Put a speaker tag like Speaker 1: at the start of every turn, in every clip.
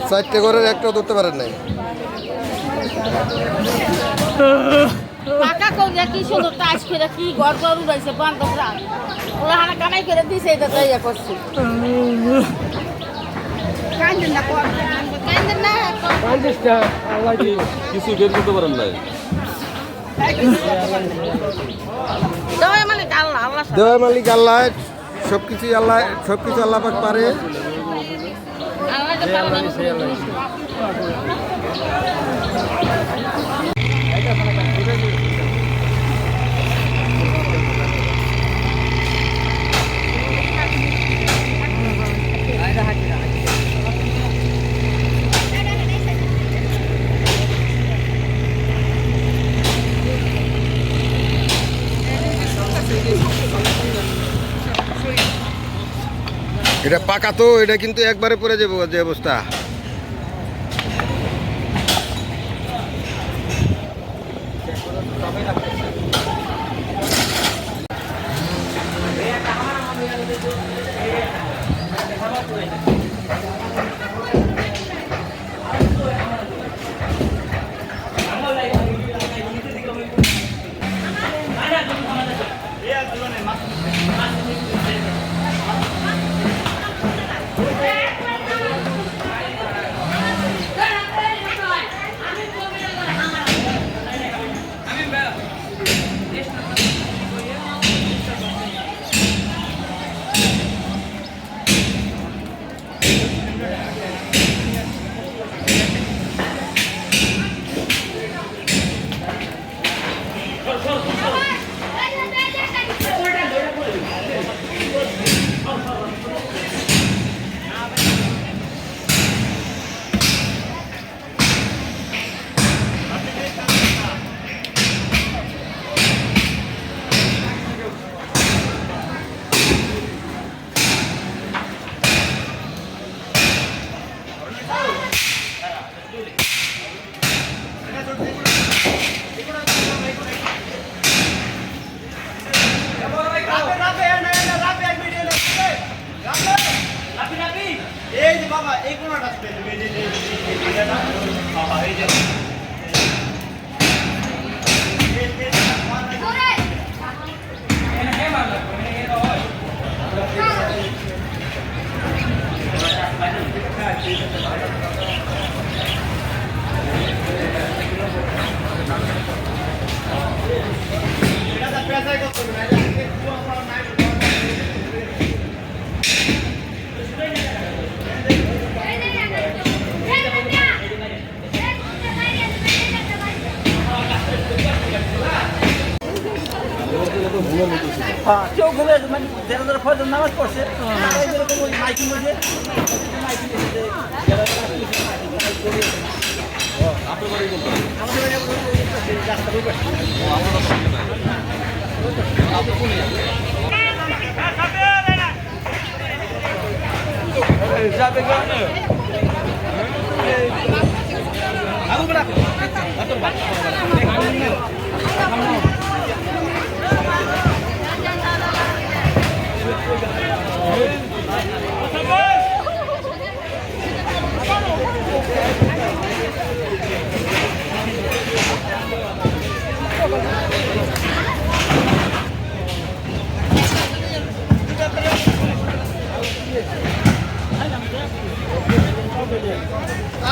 Speaker 1: চারটে ঘরের একটাও ধরতে পারেন নাই।
Speaker 2: পাকা কইরা কি সুন্দর টাচ করে কি ঘর ঘর উড়াইছে বান্ধবরা ওরা হানা কামাই করে দিছে এটা তো ইয়া করছে কান্দেন না কান্দেন না
Speaker 3: কান্দিস না আল্লাহ কিছু বের করতে পারেন নাই।
Speaker 2: দেওয়াই মালিক আল্লাহ আল্লাহ
Speaker 1: দেওয়াই মালিক আল্লাহ, সবকিছু আল্লাহ পাক পারে।
Speaker 2: আল্লাহ তো পারে
Speaker 1: এটা পাকা তো, এটা কিন্তু একবারে পড়ে যাবো যে অবস্থা।
Speaker 4: কেউ ঘুরে মানে যারা যারা ফজর নামাজ পড়ছে মাইকিং বলছে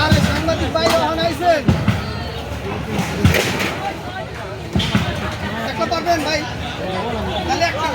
Speaker 1: আরে সাংবাদিক ভাই ওখানে আইছেন, একটা পাবেন ভাই, তাহলে একটা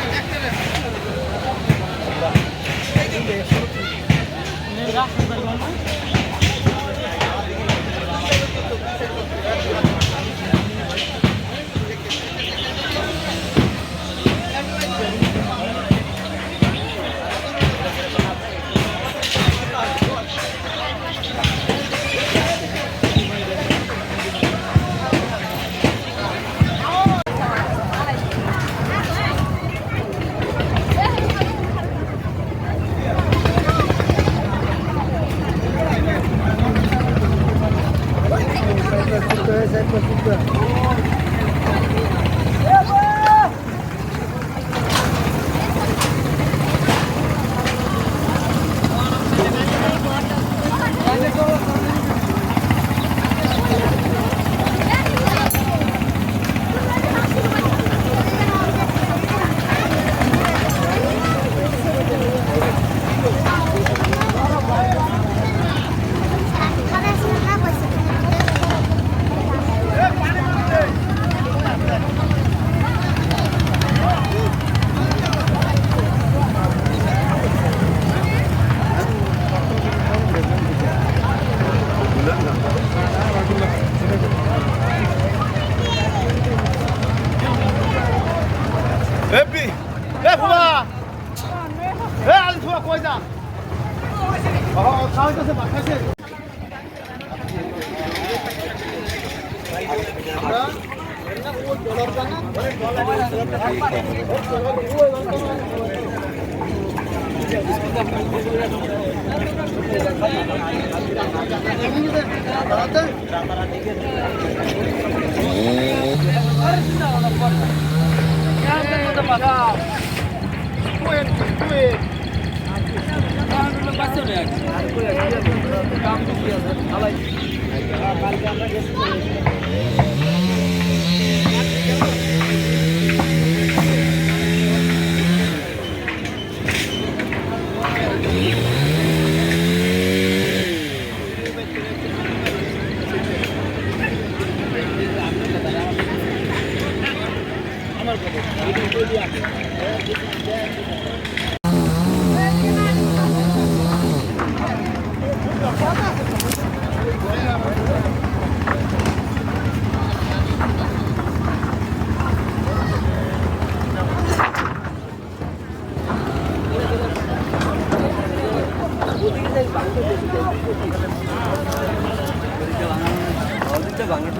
Speaker 4: ভাঙে